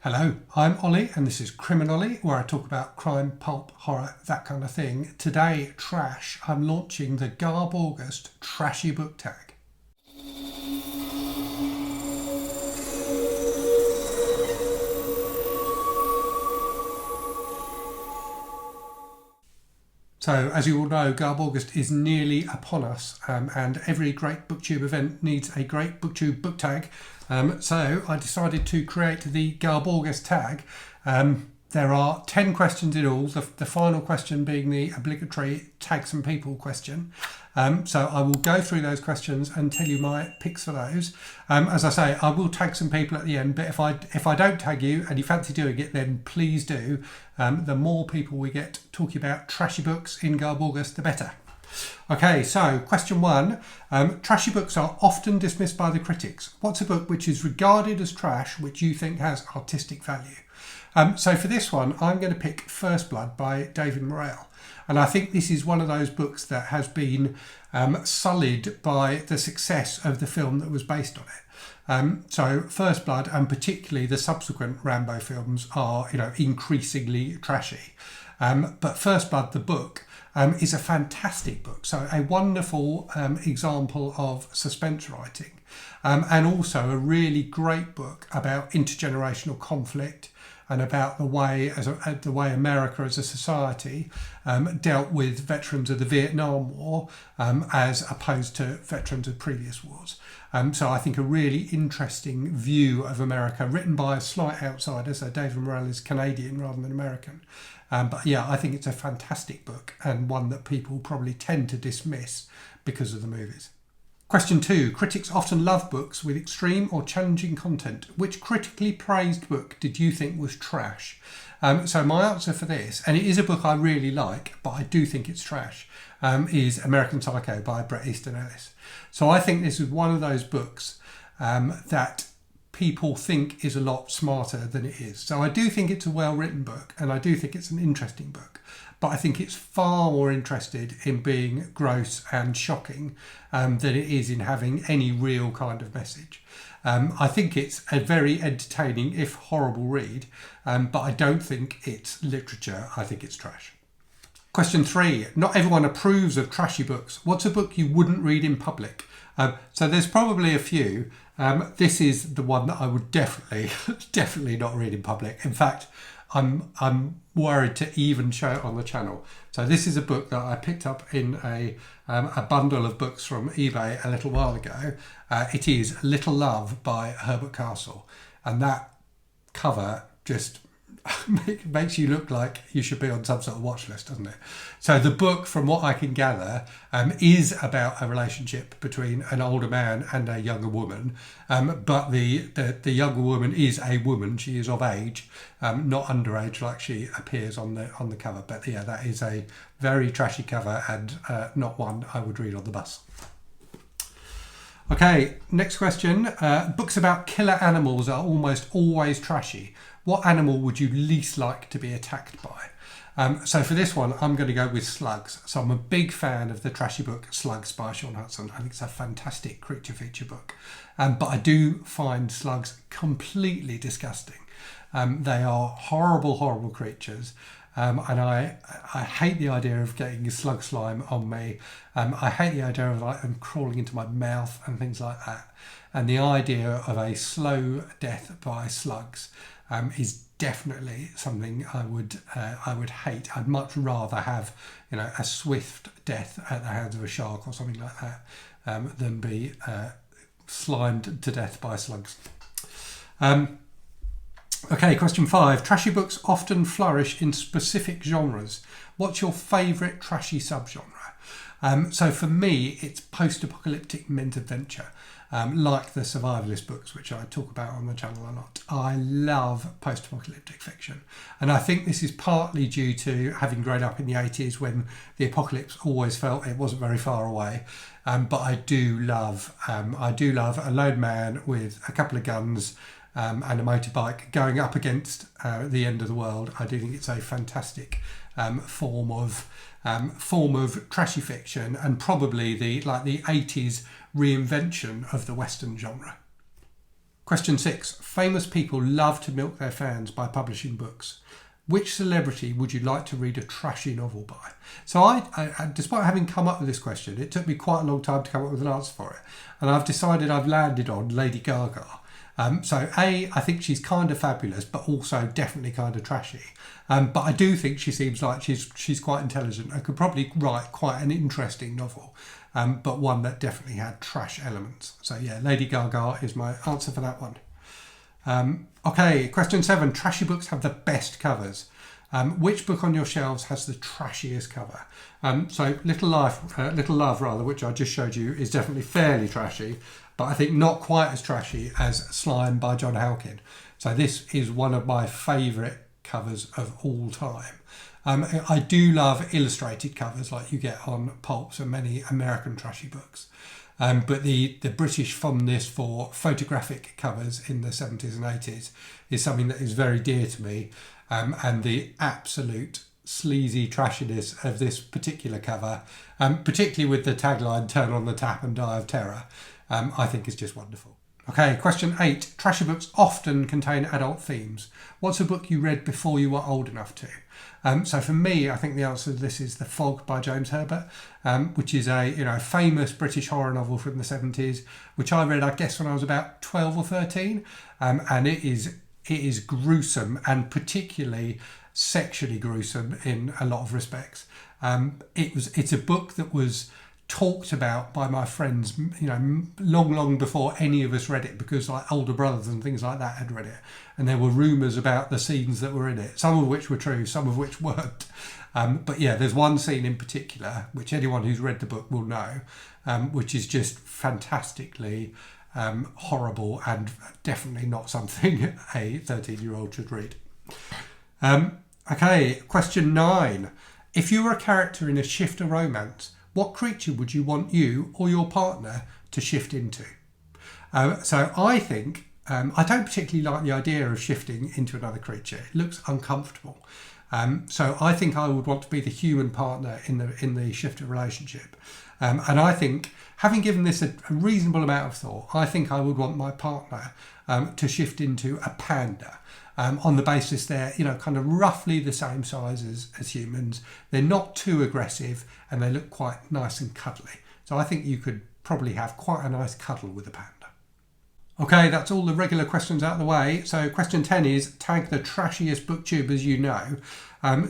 Hello, I'm Ollie and this is Criminally, where I talk about crime, pulp, horror, that kind of thing. Today, Trash, I'm launching the GarbAugust Trashy book tag. So, as you all know, GarbAugust is nearly upon us, and every great booktube event needs a great booktube book tag. So I decided to create the GarbAugust tag. There are 10 questions in all, the final question being the obligatory tag some people question. So I will go through those questions and tell you my picks for those. As I say, I will tag some people at the end, but if I don't tag you and you fancy doing it, then please do. The more people we get talking about trashy books in GarbAugust, the better. Okay, so question one. Trashy books are often dismissed by the critics. What's a book which is regarded as trash, which you think has artistic value? So for this one, I'm going to pick First Blood by David Morrell. And I think this is one of those books that has been sullied by the success of the film that was based on it. So First Blood, and particularly the subsequent Rambo films, are increasingly trashy. But First Blood, the book, is a fantastic book. So a wonderful example of suspense writing, and also a really great book about intergenerational conflict and about the way America as a society dealt with veterans of the Vietnam War as opposed to veterans of previous wars. So I think a really interesting view of America, written by a slight outsider. So David Morrell is Canadian rather than American. But yeah, I think it's a fantastic book and one that people probably tend to dismiss because of the movies. Question two. Critics often love books with extreme or challenging content. Which critically praised book did you think was trash? So my answer for this, and it is a book I really like, but I do think it's trash, is American Psycho by Bret Easton Ellis. So I think this is one of those books that people think is a lot smarter than it is. So I do think it's a well-written book, and I do think it's an interesting book, but I think it's far more interested in being gross and shocking than it is in having any real kind of message. I think it's a very entertaining, if horrible, read, but I don't think it's literature. I think it's trash. Question three. Not everyone approves of trashy books. What's a book you wouldn't read in public? So there's probably a few. This is the one that I would definitely not read in public. In fact, I'm worried to even show it on the channel. So this is a book that I picked up in a bundle of books from eBay a little while ago. It is Little Love by Herbert Castle, and that cover just makes you look like you should be on some sort of watch list, doesn't it? So the book, from what I can gather, is about a relationship between an older man and a younger woman, but the younger woman is a woman. She is of age, not underage like she appears on the cover. But yeah, that is a very trashy cover and not one I would read on the bus. Okay, next question. Books about killer animals are almost always trashy. What animal would you least like to be attacked by? So for this one, I'm going to go with slugs. So I'm a big fan of the trashy book Slugs by Sean Hudson. I think it's a fantastic creature feature book. But I do find slugs completely disgusting. They are horrible, horrible creatures. And I hate the idea of getting slug slime on me. I hate the idea of them crawling into my mouth and things like that. And the idea of a slow death by slugs is definitely something I would hate. I'd much rather have a swift death at the hands of a shark or something like that than be slimed to death by slugs. Okay, question five. Trashy books often flourish in specific genres. What's your favourite trashy subgenre? So for me, it's post-apocalyptic men's adventure, like the survivalist books, which I talk about on the channel a lot. I love post-apocalyptic fiction, and I think this is partly due to having grown up in the 80s when the apocalypse always felt it wasn't very far away. But I do love a lone man with a couple of guns and a motorbike going up against the end of the world. I do think it's a fantastic form of trashy fiction, and probably the 80s reinvention of the Western genre. Question 6. Famous people love to milk their fans by publishing books. Which celebrity would you like to read a trashy novel by? So I despite having come up with this question, it took me quite a long time to come up with an answer for it. And I've decided I've landed on Lady Gaga. So I think she's kind of fabulous, but also definitely kind of trashy. But I do think she seems like she's quite intelligent and could probably write quite an interesting novel, but one that definitely had trash elements. So yeah, Lady Gaga is my answer for that one. Okay, question 7. Trashy books have the best covers. Which book on your shelves has the trashiest cover? So Little Love, which I just showed you, is definitely fairly trashy, but I think not quite as trashy as Slime by John Howkin. So this is one of my favourite covers of all time. I do love illustrated covers like you get on pulps and many American trashy books. But the British fondness for photographic covers in the 70s and 80s is something that is very dear to me. And the absolute sleazy trashiness of this particular cover, particularly with the tagline, "Turn on the tap and die of terror," I think is just wonderful. Okay, question 8. Trashy books often contain adult themes. What's a book you read before you were old enough to? So for me, I think the answer to this is The Fog by James Herbert, which is a famous British horror novel from the 70s, which I read, I guess, when I was about 12 or 13, and it is gruesome, and particularly sexually gruesome in a lot of respects. It's a book that was talked about by my friends, long before any of us read it, because like older brothers and things like that had read it, and there were rumours about the scenes that were in it, some of which were true, some of which weren't. But yeah, there's one scene in particular which anyone who's read the book will know, which is just fantastically horrible and definitely not something a 13-year-old should read. Okay, question 9. If you were a character in a shifter romance, what creature would you want you or your partner to shift into? So I think, I don't particularly like the idea of shifting into another creature. It looks uncomfortable. So I think I would want to be the human partner in the shifter relationship. And I think, having given this a reasonable amount of thought, I think I would want my partner to shift into a panda. On the basis they're, kind of roughly the same size as humans. They're not too aggressive and they look quite nice and cuddly. So I think you could probably have quite a nice cuddle with a panda. Okay, that's all the regular questions out of the way. So question 10 is tag the trashiest booktubers you know.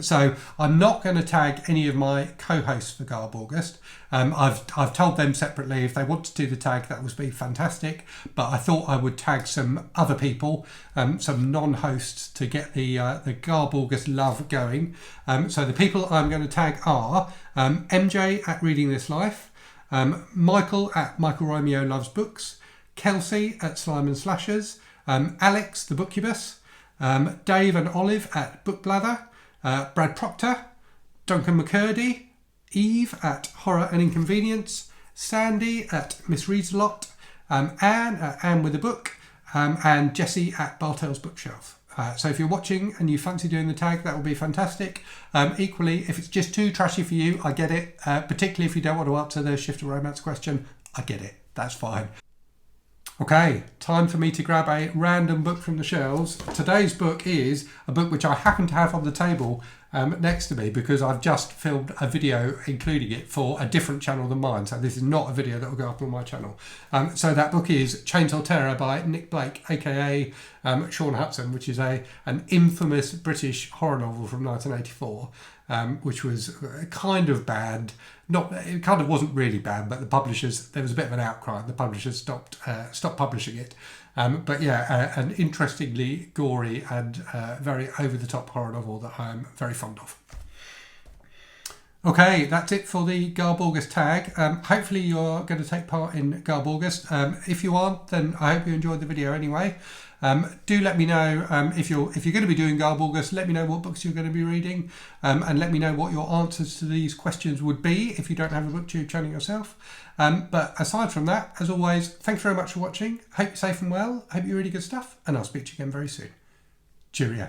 So I'm not going to tag any of my co-hosts for GarbAugust. I've told them separately if they want to do the tag, that would be fantastic. But I thought I would tag some other people, some non-hosts, to get the GarbAugust love going. So the people I'm going to tag are MJ at Reading This Life, Michael at Michael Romeo Loves Books, Kelsey at Slime and Slashers, Alex the Bookubus, Dave and Olive at Bookblather, Brad Proctor, Duncan McCurdy, Eve at Horror and Inconvenience, Sandy at Miss Reads a Lot, Anne at Anne with a Book, and Jessie at Bartell's Bookshelf. So if you're watching and you fancy doing the tag, that would be fantastic. Equally, if it's just too trashy for you, I get it. Particularly if you don't want to answer the shifter romance question, I get it. That's fine. Okay, time for me to grab a random book from the shelves. Today's book is a book which I happen to have on the table next to me because I've just filmed a video including it for a different channel than mine. So this is not a video that will go up on my channel. So that book is Chainsaw Terror by Nick Blake, aka Sean Hudson, which is an infamous British horror novel from 1984. Which was kind of bad. It kind of wasn't really bad, but the publishers, there was a bit of an outcry and the publishers stopped publishing it. But yeah, an interestingly gory and very over-the-top horror novel that I'm very fond of. Okay, that's it for the GarbAugust tag. Hopefully you're going to take part in GarbAugust. If you aren't, then I hope you enjoyed the video anyway. Do let me know if you're going to be doing GarbAugust. Let me know what books you're going to be reading, and let me know what your answers to these questions would be if you don't have a booktube channel yourself. But aside from that, as always, thanks very much for watching. Hope you're safe and well. Hope you're really good stuff, and I'll speak to you again very soon. Cheerio.